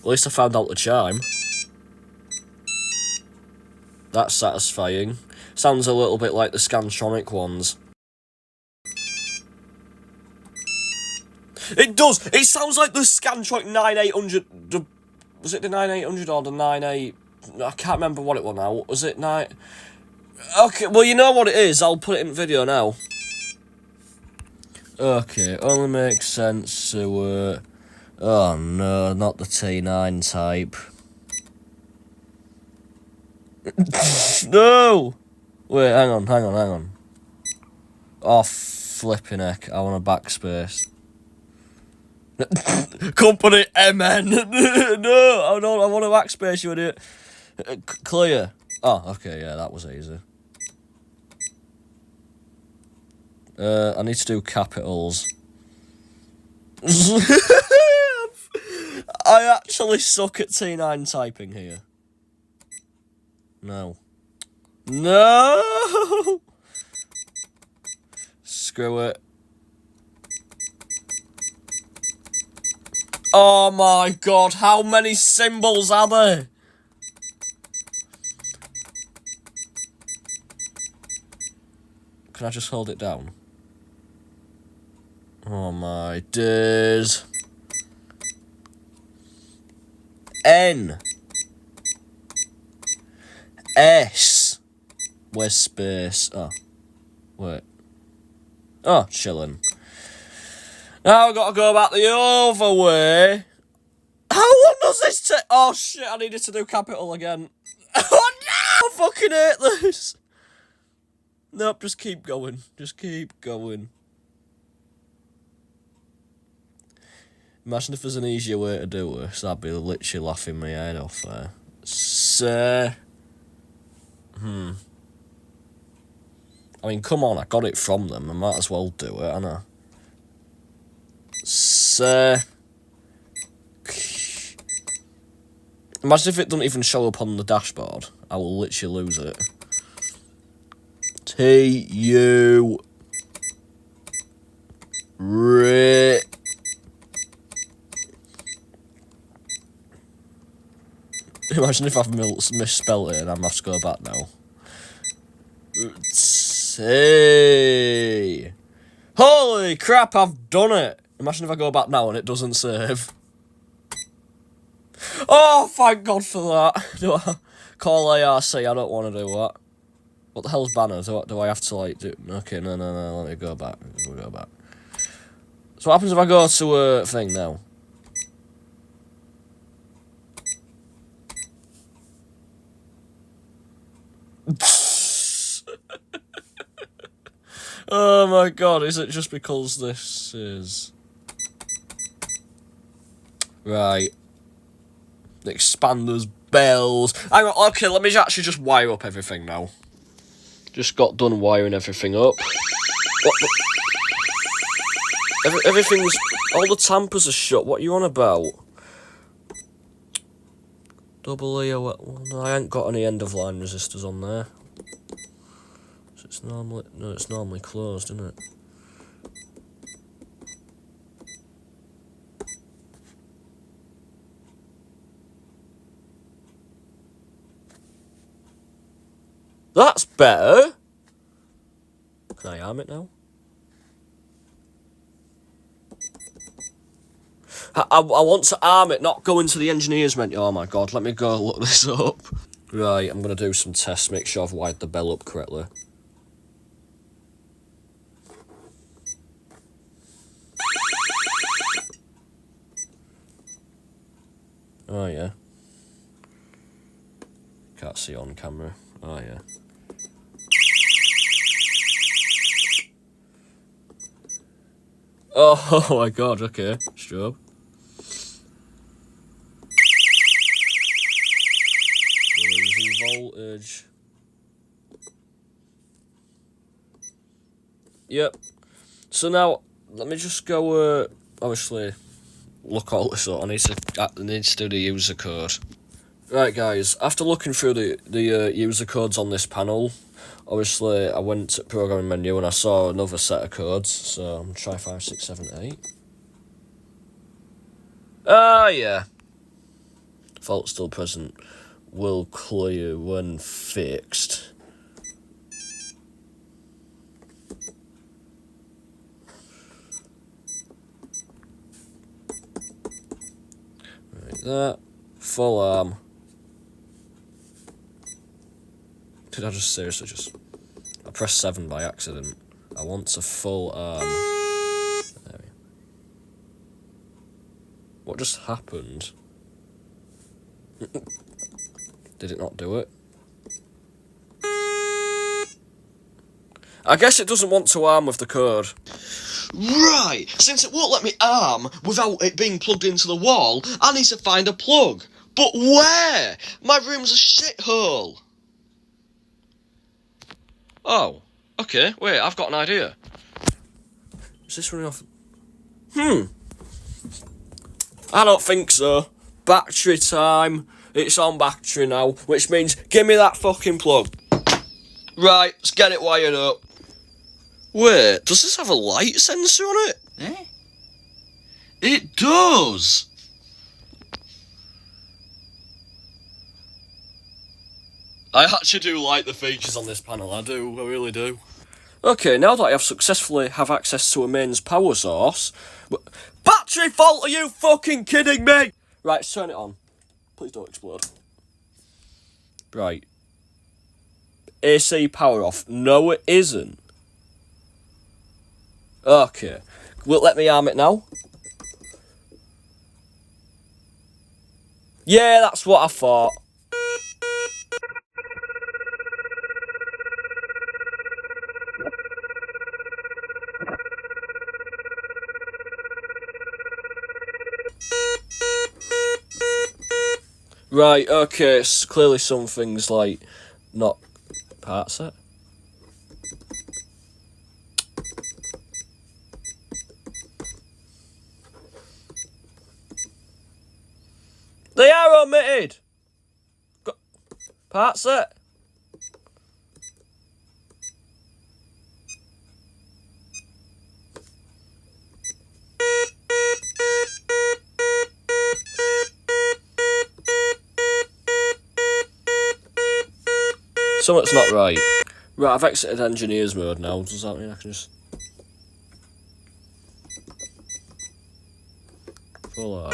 At least I found out the chime. That's satisfying. Sounds a little bit like the Scantronic ones. It does! It sounds like the Scantronic 9800... Was it the 9800 or the 98... I can't remember what it was now. Was it 9... Okay, well, you know what it is. I'll put it in video now. Okay, only makes sense to... Oh, no, not the T9 type. No! Wait, hang on. Oh, flipping heck. I want a backspace. Company MN. No, I don't. I want a backspace, you idiot. Clear. Oh, okay, yeah, that was easy. I need to do capitals. I actually suck at T9 typing here. No. No! Screw it. Oh my god, how many symbols are there? Can I just hold it down? Oh my days. N. S. Where's space? Oh. Wait. Oh, chilling. Now I've got to go back the other way. How long does this take? Oh shit, I needed to do capital again. Oh no! I fucking hate this. Nope, just keep going. Just keep going. Imagine if there's an easier way to do this. I'd be literally laughing my head off there. I mean, come on, I got it from them. I might as well do it, ain't I? Imagine if it doesn't even show up on the dashboard. I will literally lose it. T-U... Re... Imagine if I've misspelled it and I'm going to have to go back now. Say. Holy crap, I've done it! Imagine if I go back now and it doesn't save. Oh, thank God for that. Do I call ARC? I don't want to do that. What the hell's banner? Do I have to, like, do... Okay, no, let me go back. We'll go back. So what happens if I go to a thing now? Oh my god, is it just because this is... Right. Expanders, bells... Hang on, okay, let me actually just wire up everything now. Just got done wiring everything up. What? Everything's... All the tampers are shut, what are you on about? Double E, I ain't got any end-of-line resistors on there. So it's normally... No, it's normally closed, isn't it? That's better! Can I arm it now? I want to arm it, not go into the engineer's menu. Oh my god, let me go look this up. Right, I'm going to do some tests, make sure I've wired the bell up correctly. Oh yeah. Can't see on camera. Oh yeah. Oh my god, okay. Strobe. We're losing voltage. Yep. So now, let me just go, obviously, look all this up. I need to do the user code. Right guys, after looking through the user codes on this panel, obviously I went to programming menu and I saw another set of codes, so I'm try 5, 6, 7, 8. Ah yeah. Fault still present. Will clear when fixed. Right, that. Full arm. Did I just seriously just... I pressed 7 by accident. I want a full arm. There we go. What just happened? Did it not do it? I guess it doesn't want to arm with the code. Right, since it won't let me arm without it being plugged into the wall, I need to find a plug. But where? My room's a shithole. Oh, okay, wait, I've got an idea. Is this running off? I don't think so. Battery time. It's on battery now, which means give me that fucking plug. Right, let's get it wired up. Wait, does this have a light sensor on it? Eh? It does! I actually do like the features on this panel, I really do. Okay, now that I have successfully have access to a mains power source... Battery fault, are you fucking kidding me? Right, let's turn it on. Please don't explode. Right. AC power off. No, it isn't. Okay. Will it let me arm it now? Yeah, that's what I thought. Right, okay, it's clearly something's like not part set. They are omitted! Part set. Something's not right. Right, I've exited engineer's mode now. Does that mean I can just... Full arm.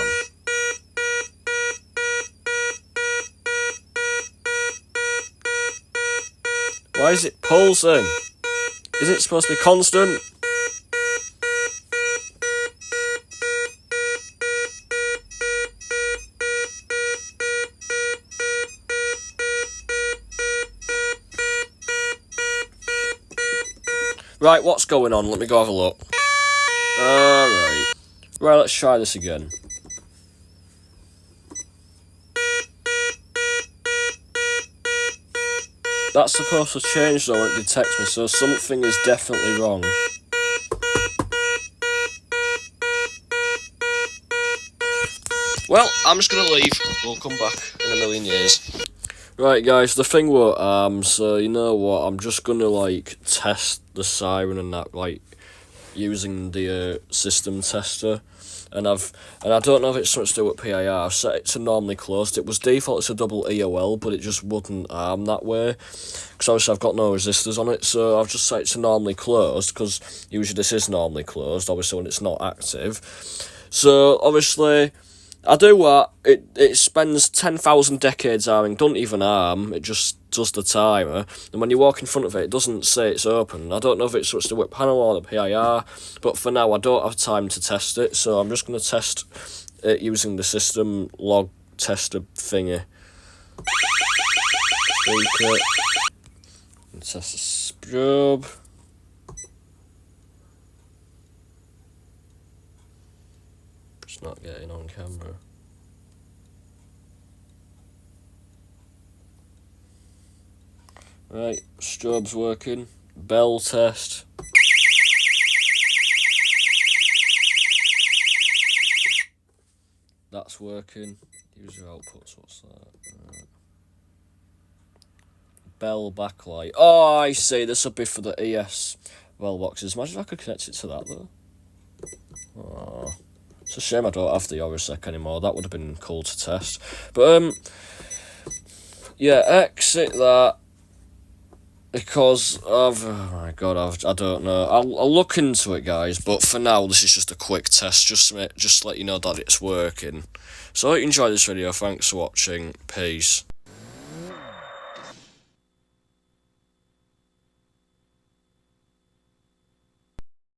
Why is it pulsing? Is it supposed to be constant? Right, what's going on? Let me go have a look. Alright. Right, let's try this again. That's supposed to change though when it detects me, so something is definitely wrong. Well, I'm just gonna leave. We'll come back in a million years. Right, guys, the thing with so you know what? I'm just gonna like test the siren and that, like using the system tester. And I don't know if it's something to do with PIR. I've set it to normally closed. It was default to double EOL, but it just wouldn't arm that way. Because obviously I've got no resistors on it, so I've just set it to normally closed, because usually this is normally closed, obviously when it's not active. So obviously I do what? It spends 10,000 decades arming, don't even arm, it just does the timer, and when you walk in front of it, it doesn't say it's open. I don't know if it's switched to whip panel or the PIR, but for now I don't have time to test it, so I'm just going to test it using the system log tester thingy. Tweak it. And test the strobe. It's not getting on camera. Right, strobe's working. Bell test. That's working. User outputs, what's that? Right. Bell backlight. Oh, I see. This will be for the ES bell boxes. Imagine if I could connect it to that though. Oh. It's a shame I don't have the Orisec anymore. That would have been cool to test. But, yeah, exit that. Because oh my god, I don't know. I'll look into it, guys. But for now, this is just a quick test, just to let you know that it's working. So I hope you enjoyed this video. Thanks for watching. Peace.